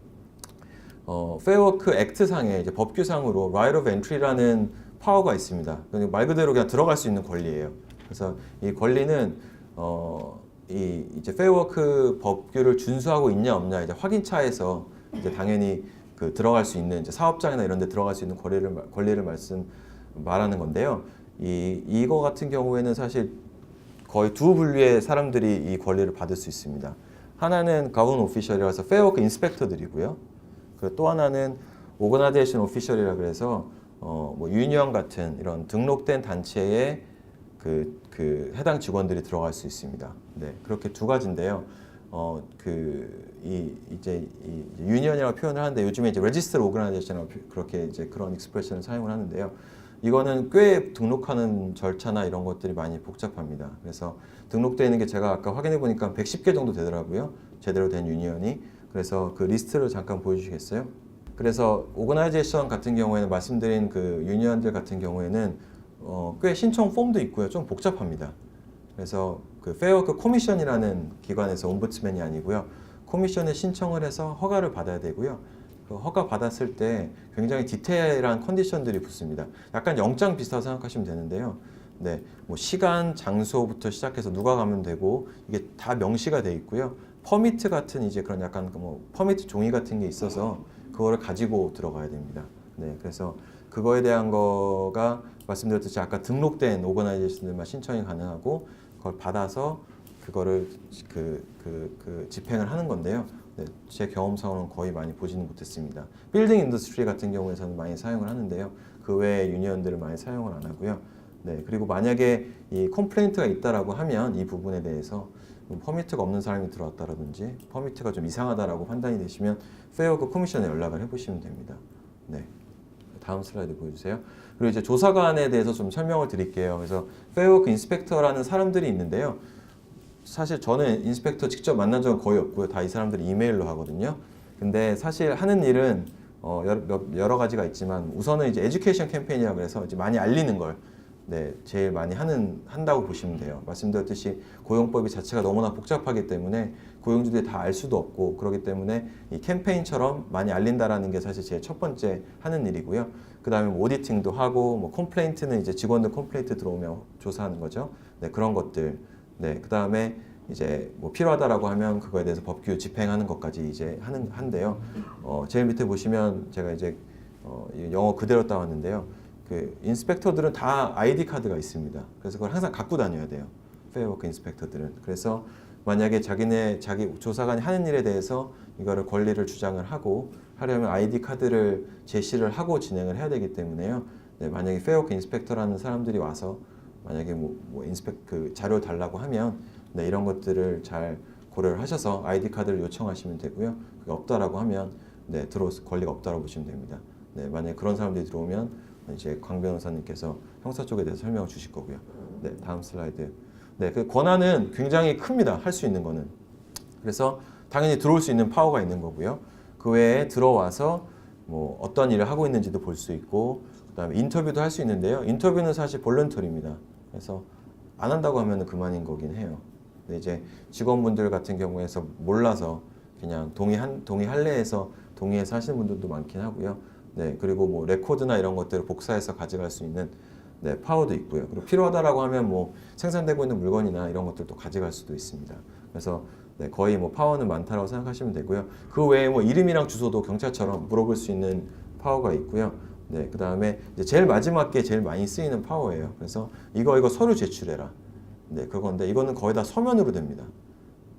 페어워크 액트 상에 이제 법규상으로 right of entry라는 파워가 있습니다. 말 그대로 그냥 들어갈 수 있는 권리예요. 그래서 이 권리는 이제 페어워크 법규를 준수하고 있냐 없냐 이제 확인차에서 이제 당연히 그 들어갈 수 있는 이제 사업장이나 이런 데 들어갈 수 있는 권리를 말하는 건데요. 이거 같은 경우에는 사실 거의 두 분류의 사람들이 이 권리를 받을 수 있습니다. 하나는 가버넌 오피셜이라서 페어워크 인스펙터들이고요. 또 하나는 오거나이제이션 오피셜이라 그래서 뭐 유니언 같은 이런 등록된 단체에 해당 직원들이 들어갈 수 있습니다. 네, 그렇게 두 가지인데요. 이제 유니언이라고 표현을 하는데 요즘에 이제 레지스터 오거나이제이션이라고 그렇게 이제 그런 익스프레션을 사용을 하는데요. 이거는 꽤 등록하는 절차나 이런 것들이 많이 복잡합니다. 그래서 등록되어 있는 게 제가 아까 확인해 보니까 110개 정도 되더라고요. 제대로 된 유니언이. 그래서 그 리스트를 잠깐 보여주시겠어요? 그래서 오거나이제이션 같은 경우에는 말씀드린 그 유니언들 같은 경우에는 꽤 신청 폼도 있고요. 좀 복잡합니다. 그래서 그 페어워크 코미션이라는 기관에서 옴부드스맨이 아니고요. 코미션에 신청을 해서 허가를 받아야 되고요. 그 허가 받았을 때 굉장히 디테일한 컨디션들이 붙습니다. 약간 영장 비슷하다고 생각하시면 되는데요. 네, 뭐 시간, 장소부터 시작해서 누가 가면 되고 이게 다 명시가 돼 있고요. 퍼미트 같은 이제 그런 약간 뭐 퍼미트 종이 같은 게 있어서 그거를 가지고 들어가야 됩니다. 네, 그래서 그거에 대한 거가 말씀드렸듯이 아까 등록된 오거나이제이션들만 신청이 가능하고 그걸 받아서 그거를 집행을 하는 건데요. 네, 제 경험상으로는 거의 많이 보지는 못했습니다. 빌딩 인더스트리 같은 경우에서는 많이 사용을 하는데요. 그 외의 유니언들을 많이 사용을 안 하고요. 네, 그리고 만약에 이 컴플레인트가 있다라고 하면 이 부분에 대해서 퍼미트가 없는 사람이 들어왔다라든지 퍼미트가 좀 이상하다라고 판단이 되시면 페어워크 코미션에 연락을 해보시면 됩니다. 네. 다음 슬라이드 보여주세요. 그리고 이제 조사관에 대해서 좀 설명을 드릴게요. 그래서 페어워크 인스펙터라는 사람들이 있는데요. 사실 저는 인스펙터 직접 만난 적은 거의 없고요. 다 이 사람들이 이메일로 하거든요. 근데 사실 하는 일은 여러 가지가 있지만 우선은 이제 에듀케이션 캠페인이라고 해서 이제 많이 알리는 걸 제일 많이 한다고 보시면 돼요. 말씀드렸듯이 고용법이 자체가 너무나 복잡하기 때문에 고용주들이 다 알 수도 없고 그렇기 때문에 이 캠페인처럼 많이 알린다라는 게 사실 제 첫 번째 하는 일이고요. 그 다음에 뭐 오디팅도 하고 뭐 컴플레인트는 이제 직원들 컴플레인트 들어오면 조사하는 거죠. 네, 그런 것들. 네, 그 다음에 이제 뭐 필요하다라고 하면 그거에 대해서 법규 집행하는 것까지 이제 한데요. 제일 밑에 보시면 제가 이제 영어 그대로 따왔는데요. 그 인스펙터들은 다 아이디 카드가 있습니다. 그래서 그걸 항상 갖고 다녀야 돼요. 페어워크 인스펙터들은. 그래서 만약에 자기 조사관이 하는 일에 대해서 이거를 권리를 주장을 하고 하려면 아이디 카드를 제시를 하고 진행을 해야 되기 때문에요. 네, 만약에 페어워크 인스펙터라는 사람들이 와서 만약에 그 자료 달라고 하면 네, 이런 것들을 잘 고려를 하셔서 아이디 카드를 요청하시면 되고요. 그게 없다라고 하면 네, 들어올 권리가 없다고 보시면 됩니다. 네, 만약에 그런 사람들이 들어오면 이제 강 변호사님께서 형사 쪽에 대해서 설명을 주실 거고요. 네, 다음 슬라이드. 네, 그 권한은 굉장히 큽니다. 할 수 있는 거는. 그래서 당연히 들어올 수 있는 파워가 있는 거고요. 그 외에 들어와서 뭐 어떤 일을 하고 있는지도 볼 수 있고, 그다음에 인터뷰도 할 수 있는데요. 인터뷰는 사실 볼런터리입니다. 그래서 안 한다고 하면 그만인 거긴 해요. 근데 이제 직원분들 같은 경우에서 몰라서 그냥 동의할래 해서 동의해서 하시는 분들도 많긴 하고요. 네, 그리고 뭐 레코드나 이런 것들을 복사해서 가져갈 수 있는 네, 파워도 있고요. 그리고 필요하다라고 하면 뭐 생산되고 있는 물건이나 이런 것들도 가져갈 수도 있습니다. 그래서 네, 거의 뭐 파워는 많다라고 생각하시면 되고요. 그 외에 뭐 이름이랑 주소도 경찰처럼 물어볼 수 있는 파워가 있고요. 네, 그 다음에 제일 마지막 게 제일 많이 쓰이는 파워예요. 그래서 이거 서류 제출해라. 네, 그건데 이거는 거의 다 서면으로 됩니다.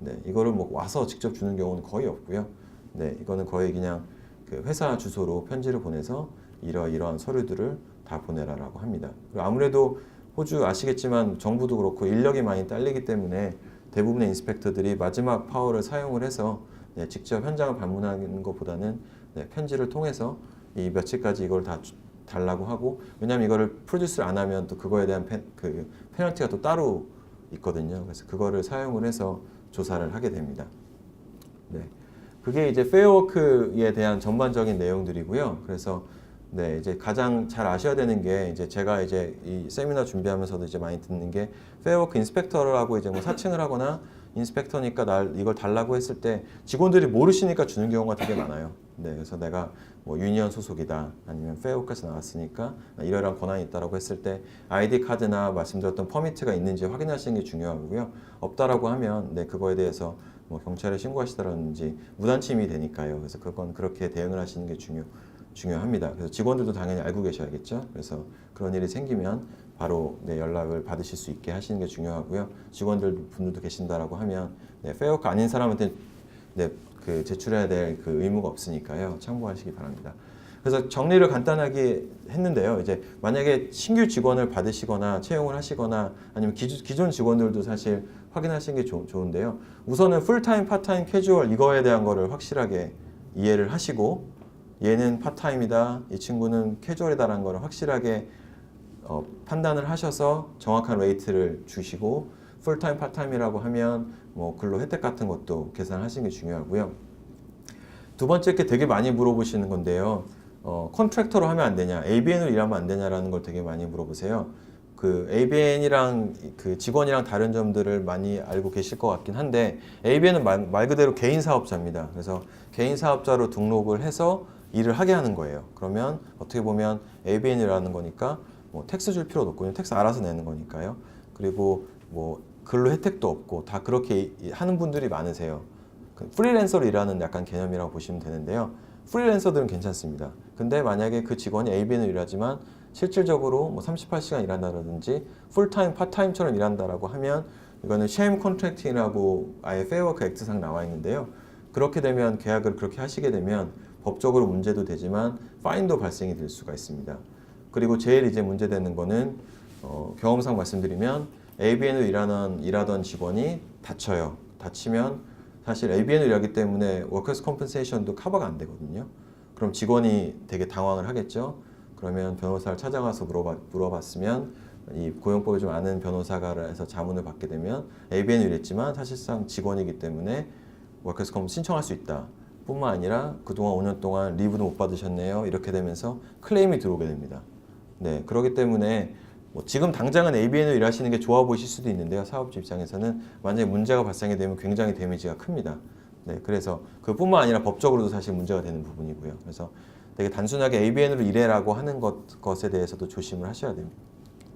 네, 이거를 뭐 와서 직접 주는 경우는 거의 없고요. 네, 이거는 거의 그냥 그 회사 주소로 편지를 보내서 이러이러한 서류들을 다 보내라라고 합니다. 그리고 아무래도 호주 아시겠지만 정부도 그렇고 인력이 많이 딸리기 때문에 대부분의 인스펙터들이 마지막 파워를 사용을 해서 네, 직접 현장을 방문하는 것보다는 네, 편지를 통해서 이 며칠까지 이걸 다 달라고 하고 왜냐하면 이거를 프로듀스를 안 하면 또 그거에 대한 페널티가 또 따로 있거든요. 그래서 그거를 사용을 해서 조사를 하게 됩니다. 네. 그게 이제 페어워크에 대한 전반적인 내용들이고요. 그래서 네, 이제 가장 잘 아셔야 되는 게 이제 제가 이제 이 세미나 준비하면서도 이제 많이 듣는 게 페어워크 인스펙터라고 이제 뭐 사칭을 하거나 인스펙터니까 이걸 달라고 했을 때 직원들이 모르시니까 주는 경우가 되게 많아요. 네, 그래서 내가 뭐 유니언 소속이다 아니면 페어워크에서 나왔으니까 이러이러한 권한이 있다라고 했을 때 아이디 카드나 말씀드렸던 퍼미트가 있는지 확인하시는 게 중요하고요. 없다라고 하면 네, 그거에 대해서 뭐 경찰에 신고하시다라든지 무단침입이 되니까요. 그래서 그건 그렇게 대응을 하시는 게 중요합니다. 그래서 직원들도 당연히 알고 계셔야겠죠. 그래서 그런 일이 생기면 바로 네, 연락을 받으실 수 있게 하시는 게 중요하고요. 분들도 계신다라고 하면 네, 페어워크 아닌 사람한테 네, 그 제출해야 될 그 의무가 없으니까요. 참고하시기 바랍니다. 그래서 정리를 간단하게 했는데요. 이제 만약에 신규 직원을 받으시거나 채용을 하시거나 아니면 기존 직원들도 사실 확인하시는 게 좋은데요. 우선은 풀타임, 파타임, 캐주얼 이거에 대한 거를 확실하게 이해를 하시고 얘는 파타임이다, 이 친구는 캐주얼이다라는 거를 확실하게 판단을 하셔서 정확한 레이트를 주시고 풀타임, 파타임이라고 하면 뭐 근로 혜택 같은 것도 계산하시는 게 중요하고요. 두 번째 게 되게 많이 물어보시는 건데요. 컨트랙터로 하면 안 되냐, ABN으로 일하면 안 되냐라는 걸 되게 많이 물어보세요. 그 ABN이랑 그 직원이랑 다른 점들을 많이 알고 계실 것 같긴 한데 ABN은 말 그대로 개인 사업자입니다. 그래서 개인 사업자로 등록을 해서 일을 하게 하는 거예요. 그러면 어떻게 보면 ABN이라는 거니까 뭐 텍스 줄 필요도 없고 텍스 알아서 내는 거니까요. 그리고 뭐 근로 혜택도 없고 다 그렇게 하는 분들이 많으세요. 프리랜서로 일하는 약간 개념이라고 보시면 되는데요. 프리랜서들은 괜찮습니다. 근데 만약에 그 직원이 ABN으로 일하지만 실질적으로 뭐 38시간 일한다든지 풀타임, 파타임처럼 일한다라고 하면 이거는 쉐임 컨트랙팅이라고 아예 페어워크 액트상 나와 있는데요. 그렇게 되면 계약을 그렇게 하시게 되면 법적으로 문제도 되지만 파인도 발생이 될 수가 있습니다. 그리고 제일 이제 문제되는 거는 경험상 말씀드리면 ABN으로 일하던 직원이 다쳐요. 다치면 사실 ABN으로 일하기 때문에 워커스 컴펜세이션도 커버가 안 되거든요. 그럼 직원이 되게 당황을 하겠죠. 그러면 변호사를 찾아가서 물어봤으면 이 고용법을 좀 아는 변호사가 해서 자문을 받게 되면 ABN으로 일했지만 사실상 직원이기 때문에 워커스 컴 신청할 수 있다. 뿐만 아니라 그동안 5년 동안 리브도 못 받으셨네요. 이렇게 되면서 클레임이 들어오게 됩니다. 네, 그렇기 때문에 뭐 지금 당장은 ABN으로 일하시는 게 좋아 보이실 수도 있는데요. 사업주 입장에서는 만약에 문제가 발생이 되면 굉장히 데미지가 큽니다. 네, 그래서 그뿐만 아니라 법적으로도 사실 문제가 되는 부분이고요. 그래서 되게 단순하게 ABN으로 일해라고 하는 것에 대해서도 조심을 하셔야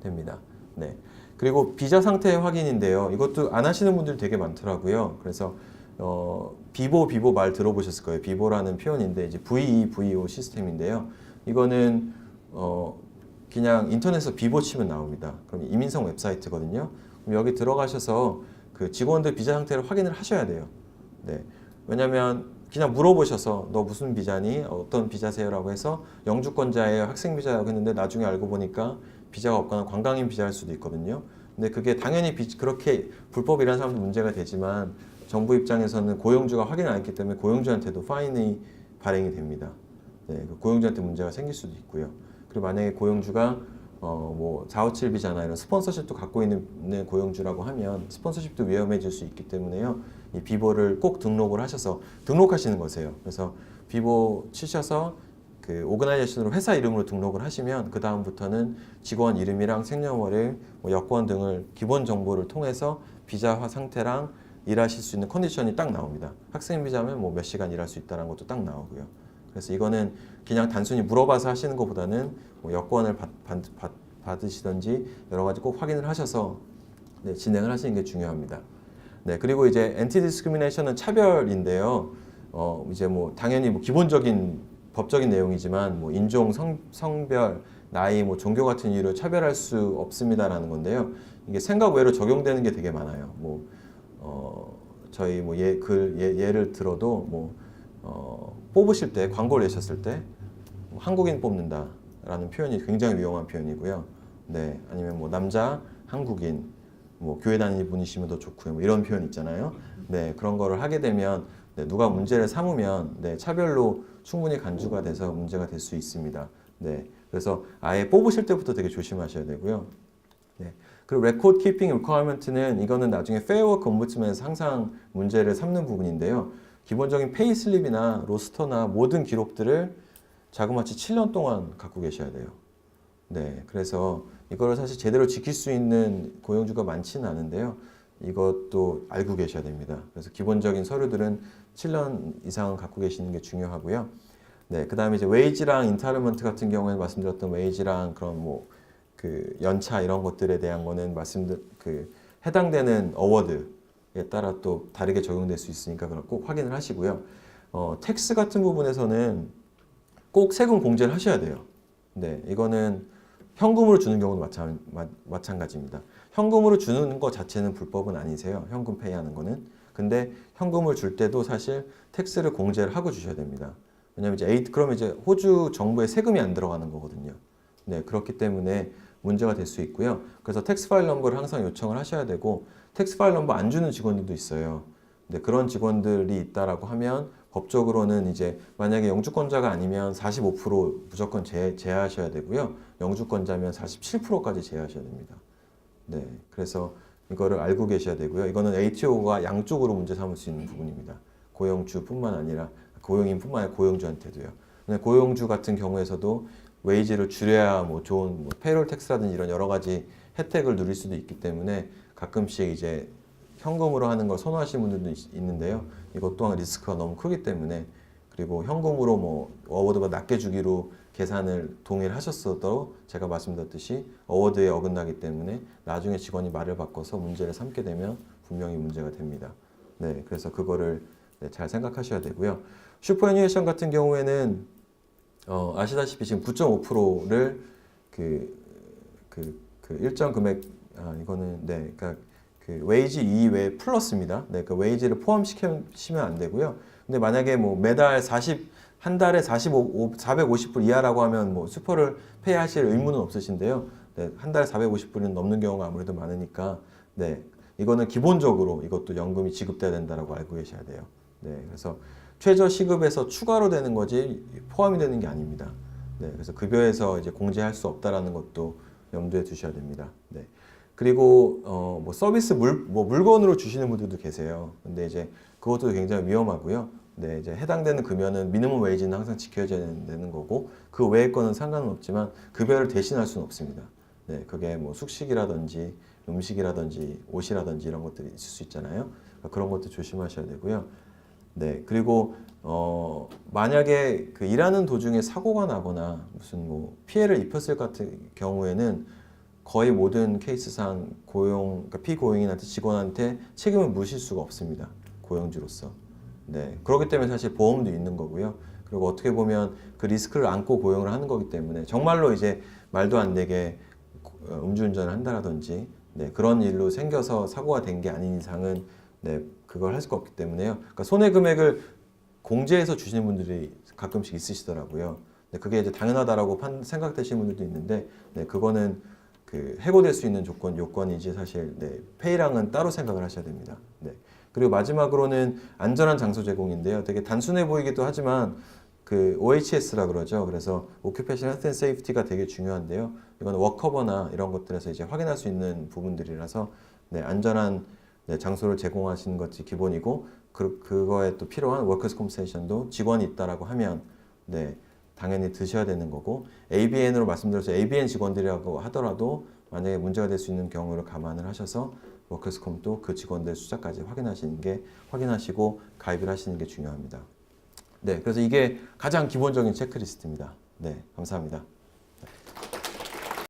됩니다. 네, 그리고 비자 상태 확인인데요. 이것도 안 하시는 분들이 되게 많더라고요. 그래서 비보 말 들어보셨을 거예요. 비보라는 표현인데 이제 VO 시스템인데요. 이거는 그냥 인터넷에서 비보 치면 나옵니다. 그럼 이민성 웹사이트거든요. 그럼 여기 들어가셔서 그 직원들 비자 상태를 확인을 하셔야 돼요. 네. 왜냐면 그냥 물어보셔서 너 무슨 비자니? 어떤 비자세요라고 해서 영주권자예요, 학생 비자라고 했는데 나중에 알고 보니까 비자가 없거나 관광인 비자일 수도 있거든요. 근데 그게 당연히 그렇게 불법이라는 사람도 문제가 되지만 정부 입장에서는 고용주가 확인 안 했기 때문에 고용주한테도 파인이 발행이 됩니다. 네, 고용주한테 문제가 생길 수도 있고요. 그리고 만약에 고용주가 뭐 457 비자나 이런 스폰서십도 갖고 있는 고용주라고 하면 스폰서십도 위험해질 수 있기 때문에요. 이 비보를 꼭 등록을 하셔서 등록하시는 거세요. 그래서 비보 치셔서 그 오거나이제이션으로 회사 이름으로 등록을 하시면 그 다음부터는 직원 이름이랑 생년월일, 뭐 여권 등을 기본 정보를 통해서 비자 상태랑 일하실 수 있는 컨디션이 딱 나옵니다. 학생 비자면 뭐 몇 시간 일할 수 있다는 것도 딱 나오고요. 그래서 이거는 그냥 단순히 물어봐서 하시는 것보다는 뭐 여권을 받으시든지 여러 가지 꼭 확인을 하셔서 네, 진행을 하시는 게 중요합니다. 네, 그리고 이제 엔티 디스크리미네이션은 차별인데요. 이제 뭐 당연히 뭐 기본적인 법적인 내용이지만 뭐 인종, 성별, 나이, 뭐 종교 같은 이유로 차별할 수 없습니다라는 건데요. 이게 생각 외로 적용되는 게 되게 많아요. 뭐 저희 뭐 예를 들어도 뭐 뽑으실 때 광고를 내셨을 때 한국인 뽑는다라는 표현이 굉장히 위험한 표현이고요. 네, 아니면 뭐 남자 한국인 뭐 교회 다니는 분이시면 더 좋고요. 뭐 이런 표현 있잖아요. 네, 그런 거를 하게 되면 네, 누가 문제를 삼으면 네, 차별로 충분히 간주가 돼서 문제가 될 수 있습니다. 네, 그래서 아예 뽑으실 때부터 되게 조심하셔야 되고요. 네, 그리고 레코드 키핑 리퀘어먼트는 이거는 나중에 페어워크 옴부dsman에서 항상 문제를 삼는 부분인데요. 기본적인 페이슬립이나 로스터나 모든 기록들을 자그마치 7년 동안 갖고 계셔야 돼요. 네, 그래서 이거를 사실 제대로 지킬 수 있는 고용주가 많지는 않은데요. 이것도 알고 계셔야 됩니다. 그래서 기본적인 서류들은 7년 이상은 갖고 계시는 게 중요하고요. 네, 그 다음에 이제 웨이지랑 인타르먼트 같은 경우에 말씀드렸던 웨이지랑 그런 뭐 그 연차 이런 것들에 대한 거는 해당되는 어워드에 따라 또 다르게 적용될 수 있으니까 그걸 꼭 확인을 하시고요. 텍스 같은 부분에서는 꼭 세금 공제를 하셔야 돼요. 네, 이거는 현금으로 주는 경우도 마찬가지입니다. 현금으로 주는 것 자체는 불법은 아니세요. 현금 페이하는 거는. 근데 현금을 줄 때도 사실 텍스를 공제를 하고 주셔야 됩니다. 왜냐면 이제 그러면 이제 호주 정부에 세금이 안 들어가는 거거든요. 네, 그렇기 때문에 문제가 될 수 있고요. 그래서 텍스 파일 넘버를 항상 요청을 하셔야 되고 텍스 파일 넘버 안 주는 직원들도 있어요. 네, 그런 직원들이 있다라고 하면 법적으로는 이제 만약에 영주권자가 아니면 45% 무조건 제하하셔야 되고요. 영주권자면 47%까지 제하하셔야 됩니다. 네, 그래서 이거를 알고 계셔야 되고요. 이거는 ATO가 양쪽으로 문제 삼을 수 있는 부분입니다. 고용주뿐만 아니라 고용인뿐만 아니라 고용주한테도요. 근데 고용주 같은 경우에서도 웨이지를 줄여야 뭐 좋은 뭐 페이롤 텍스라든지 이런 여러 가지 혜택을 누릴 수도 있기 때문에 가끔씩 이제 현금으로 하는 걸 선호하시는 분들도 있는데요. 이것 또한 리스크가 너무 크기 때문에 그리고 현금으로 뭐 어워드가 낮게 주기로 계산을 동의를 하셨어도 제가 말씀드렸듯이 어워드에 어긋나기 때문에 나중에 직원이 말을 바꿔서 문제를 삼게 되면 분명히 문제가 됩니다. 네, 그래서 그거를 잘 생각하셔야 되고요. 슈퍼애니메이션 같은 경우에는 아시다시피 지금 9.5%를 그 일정 금액 이거는 네, 그러니까 그 웨이지 이외에 플러스입니다. 네, 그 웨이지를 포함시키면 안 되고요. 근데 만약에 뭐 매달 한 달에 450불 이하라고 하면 뭐 슈퍼를 페이하실 의무는 없으신데요. 네, 한 달에 450불은 넘는 경우가 아무래도 많으니까 네, 이거는 기본적으로 이것도 연금이 지급돼야 된다라고 알고 계셔야 돼요. 네, 그래서 최저 시급에서 추가로 되는 거지 포함이 되는 게 아닙니다. 네, 그래서 급여에서 이제 공제할 수 없다라는 것도 염두에 두셔야 됩니다. 네. 그리고 뭐 서비스 물건으로 주시는 분들도 계세요. 근데 이제 그것도 굉장히 위험하고요. 네, 이제 해당되는 금연은 미니멈 웨이지는 항상 지켜져야 되는 거고 그 외의 거는 상관은 없지만 급여를 대신할 수는 없습니다. 네, 그게 뭐 숙식이라든지 음식이라든지 옷이라든지 이런 것들이 있을 수 있잖아요. 그러니까 그런 것도 조심하셔야 되고요. 네, 그리고 만약에 그 일하는 도중에 사고가 나거나 무슨 뭐 피해를 입혔을 같은 경우에는 거의 모든 케이스상 그러니까 피고용인한테 직원한테 책임을 물으실 수가 없습니다. 고용주로서. 네, 그렇기 때문에 사실 보험도 있는 거고요. 그리고 어떻게 보면 그 리스크를 안고 고용을 하는 거기 때문에 정말로 이제 말도 안 되게 음주운전을 한다라든지 네, 그런 일로 생겨서 사고가 된 게 아닌 이상은 네, 그걸 할 수가 없기 때문에요. 그러니까 손해 금액을 공제해서 주시는 분들이 가끔씩 있으시더라고요. 네, 그게 이제 당연하다라고 생각되시는 분들도 있는데 네, 그거는 그 해고될 수 있는 요건이지 사실 네, 페이랑은 따로 생각을 하셔야 됩니다. 네. 그리고 마지막으로는 안전한 장소 제공인데요. 되게 단순해 보이기도 하지만 그 OHS라 그러죠. 그래서 Occupational Health and Safety가 되게 중요한데요. 이건 워커버나 이런 것들에서 이제 확인할 수 있는 부분들이라서 네, 안전한 네, 장소를 제공하시는 것이 기본이고 그거에 또 필요한 워커스 컴펜세이션도 직원이 있다라고 하면 네, 당연히 드셔야 되는 거고 ABN으로 말씀드려서 ABN 직원들이라고 하더라도 만약에 문제가 될 수 있는 경우를 감안을 하셔서 워커스컴도 그 직원들 숫자까지 확인하시고 가입을 하시는 게 중요합니다. 네, 그래서 이게 가장 기본적인 체크리스트입니다. 네, 감사합니다.